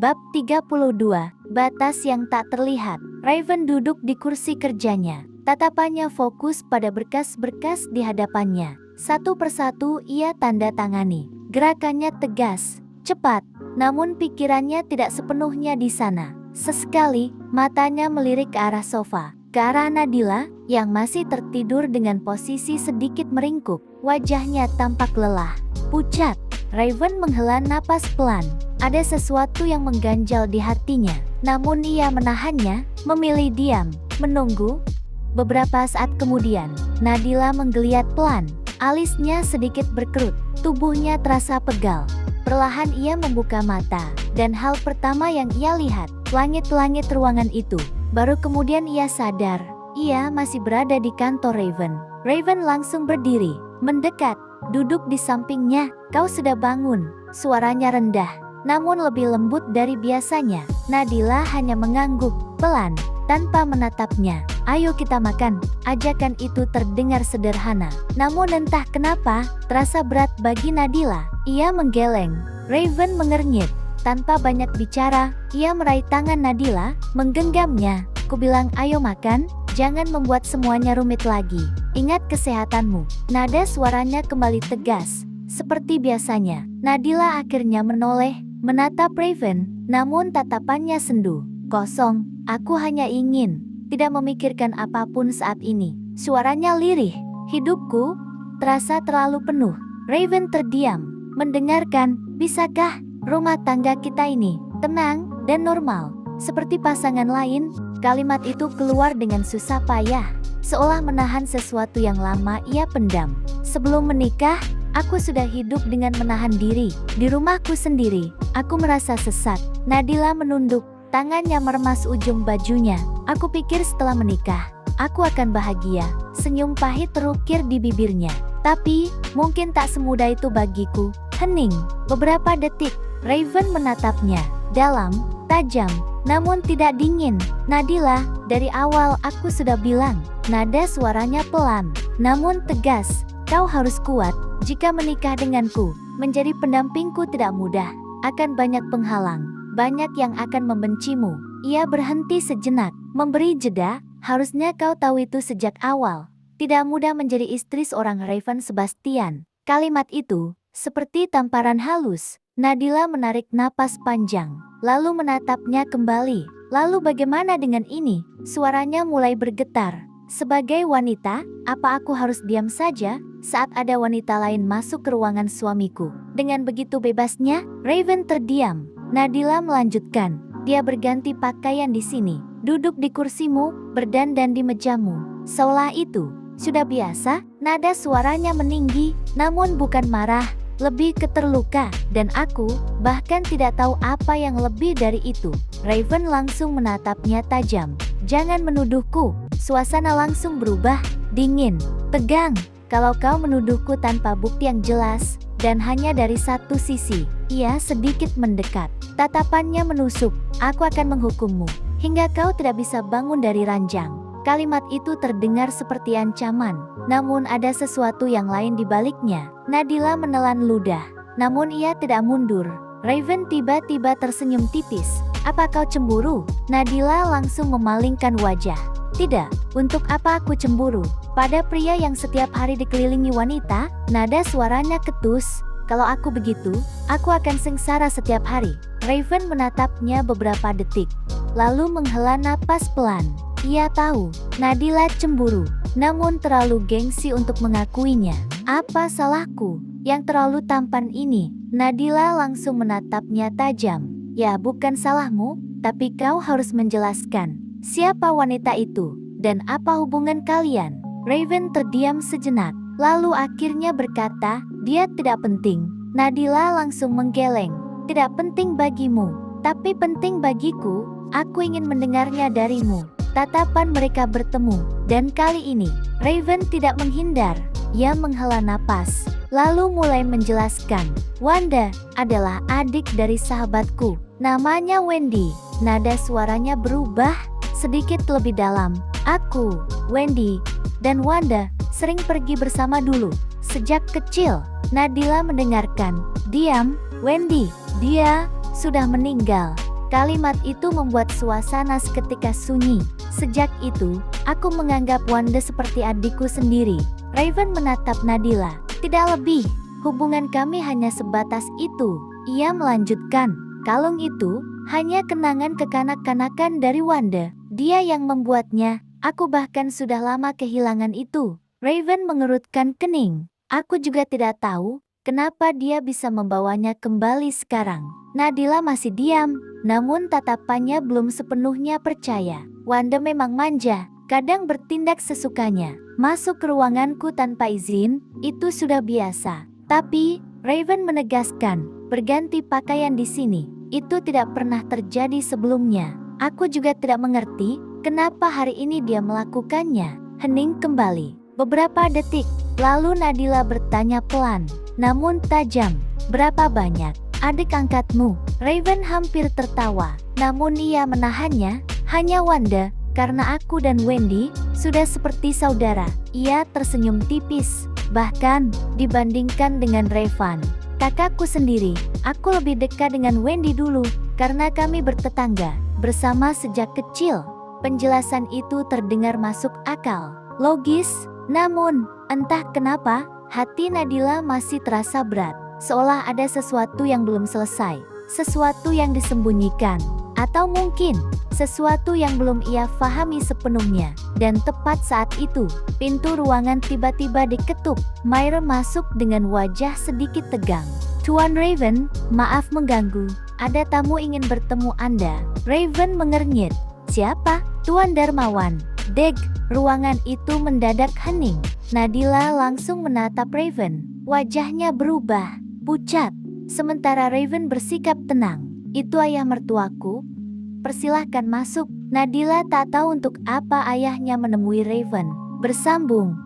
Bab 32, Batas yang tak terlihat. Raven duduk di kursi kerjanya. Tatapannya fokus pada berkas-berkas di hadapannya. Satu persatu ia tanda tangani. Gerakannya tegas, cepat, namun pikirannya tidak sepenuhnya di sana. Sesekali, matanya melirik ke arah sofa, ke arah Nadila yang masih tertidur dengan posisi sedikit meringkuk. Wajahnya tampak lelah, pucat. Raven menghela napas pelan. Ada sesuatu yang mengganjal di hatinya, namun ia menahannya, memilih diam, menunggu. Beberapa saat kemudian, Nadila menggeliat pelan. Alisnya sedikit berkerut, tubuhnya terasa pegal. Perlahan ia membuka mata, dan hal pertama yang ia lihat, langit-langit ruangan itu. Baru kemudian ia sadar, ia masih berada di kantor Raven. Raven langsung berdiri, mendekat, duduk di sampingnya. "Kau sudah bangun," suaranya rendah, namun lebih lembut dari biasanya. Nadila hanya mengangguk, pelan, tanpa menatapnya. "Ayo kita makan." Ajakan itu terdengar sederhana, namun entah kenapa, terasa berat bagi Nadila. Ia menggeleng. Raven mengernyit. Tanpa banyak bicara, ia meraih tangan Nadila, menggenggamnya. "Kubilang ayo makan, jangan membuat semuanya rumit lagi. Ingat kesehatanmu." Nada suaranya kembali tegas, seperti biasanya. Nadila akhirnya menoleh, menatap Raven, namun tatapannya sendu, kosong. "Aku hanya ingin, tidak memikirkan apapun saat ini." Suaranya lirih. "Hidupku terasa terlalu penuh." Raven terdiam, mendengarkan. "Bisakah rumah tangga kita ini tenang dan normal, seperti pasangan lain?" Kalimat itu keluar dengan susah payah, seolah menahan sesuatu yang lama ia pendam. "Sebelum menikah, aku sudah hidup dengan menahan diri. Di rumahku sendiri, aku merasa sesat." Nadila menunduk, tangannya meremas ujung bajunya. "Aku pikir setelah menikah, aku akan bahagia." Senyum pahit terukir di bibirnya. "Tapi, mungkin tak semudah itu bagiku." Hening. Beberapa detik, Raven menatapnya, dalam, tajam, namun tidak dingin. "Nadila, dari awal aku sudah bilang." Nada suaranya pelan, namun tegas. "Kau harus kuat. Jika menikah denganku, menjadi pendampingku tidak mudah. Akan banyak penghalang, banyak yang akan membencimu." Ia berhenti sejenak, memberi jeda. "Harusnya kau tahu itu sejak awal. Tidak mudah menjadi istri seorang Raven Sebastian." Kalimat itu seperti tamparan halus. Nadila menarik napas panjang, lalu menatapnya kembali. "Lalu bagaimana dengan ini?" Suaranya mulai bergetar. "Sebagai wanita, apa aku harus diam saja saat ada wanita lain masuk ke ruangan suamiku?" Dengan begitu bebasnya, Raven terdiam. Nadila melanjutkan, "Dia berganti pakaian di sini, duduk di kursimu, berdandan di mejamu. Seolah itu sudah biasa." Nada suaranya meninggi, namun bukan marah, lebih ke terluka. "Dan aku bahkan tidak tahu apa yang lebih dari itu." Raven langsung menatapnya tajam. "Jangan menuduhku." Suasana langsung berubah, dingin, tegang. "Kalau kau menuduhku tanpa bukti yang jelas, dan hanya dari satu sisi." Ia sedikit mendekat, tatapannya menusuk. "Aku akan menghukummu, hingga kau tidak bisa bangun dari ranjang." Kalimat itu terdengar seperti ancaman, namun ada sesuatu yang lain di baliknya. Nadila menelan ludah, namun ia tidak mundur. Raven tiba-tiba tersenyum tipis. "Apa kau cemburu?" Nadila langsung memalingkan wajah. "Tidak, untuk apa aku cemburu pada pria yang setiap hari dikelilingi wanita?" Nada suaranya ketus. "Kalau aku begitu, aku akan sengsara setiap hari." Raven menatapnya beberapa detik, lalu menghela napas pelan. Ia tahu, Nadila cemburu, namun terlalu gengsi untuk mengakuinya. "Apa salahku yang terlalu tampan ini?" Nadila langsung menatapnya tajam. "Ya, bukan salahmu, tapi kau harus menjelaskan siapa wanita itu, dan apa hubungan kalian." Raven terdiam sejenak, lalu akhirnya berkata, "Dia tidak penting." Nadila langsung menggeleng. "Tidak penting bagimu, tapi penting bagiku. Aku ingin mendengarnya darimu." Tatapan mereka bertemu, dan kali ini, Raven tidak menghindar. Ia menghela napas, lalu mulai menjelaskan, "Wanda adalah adik dari sahabatku. Namanya Wendy." Nada suaranya berubah, sedikit lebih dalam. "Aku, Wendy, dan Wanda sering pergi bersama dulu, sejak kecil." Nadila mendengarkan, diam. "Wendy, dia sudah meninggal." Kalimat itu membuat suasana seketika sunyi. Sejak itu, aku menganggap Wanda seperti adikku sendiri. Raven menatap Nadila. Tidak lebih, hubungan kami hanya sebatas itu. Ia melanjutkan, kalung itu hanya kenangan kekanak-kanakan dari Wanda. Dia yang membuatnya, aku bahkan sudah lama kehilangan itu. Raven mengerutkan kening. Aku juga tidak tahu kenapa dia bisa membawanya kembali sekarang. Nadila masih diam, namun tatapannya belum sepenuhnya percaya. Wanda memang manja, kadang bertindak sesukanya. Masuk ke ruanganku tanpa izin, itu sudah biasa. Tapi, Raven menegaskan, berganti pakaian di sini, itu tidak pernah terjadi sebelumnya. Aku juga tidak mengerti, kenapa hari ini dia melakukannya. Hening kembali. Beberapa detik, lalu Nadila bertanya pelan, namun tajam, berapa banyak adik angkatmu? Raven hampir tertawa, namun ia menahannya. Hanya Wanda, karena aku dan Wendy sudah seperti saudara. Ia tersenyum tipis, bahkan dibandingkan dengan Revan, kakakku sendiri, aku lebih dekat dengan Wendy dulu, karena kami bertetangga bersama sejak kecil. Penjelasan itu terdengar masuk akal, logis, namun entah kenapa hati Nadila masih terasa berat. Seolah ada sesuatu yang belum selesai, sesuatu yang disembunyikan, atau mungkin sesuatu yang belum ia pahami sepenuhnya. Dan tepat saat itu, pintu ruangan tiba-tiba diketuk. Myra masuk dengan wajah sedikit tegang. Tuan Raven, maaf mengganggu. Ada tamu ingin bertemu Anda. Raven mengernyit. Siapa? Tuan Darmawan. Deg, ruangan itu mendadak hening. Nadila langsung menatap Raven. Wajahnya berubah, pucat. Sementara Raven bersikap tenang. Itu ayah mertuaku. Persilahkan masuk. Nadila tak tahu untuk apa ayahnya menemui Raven. Bersambung.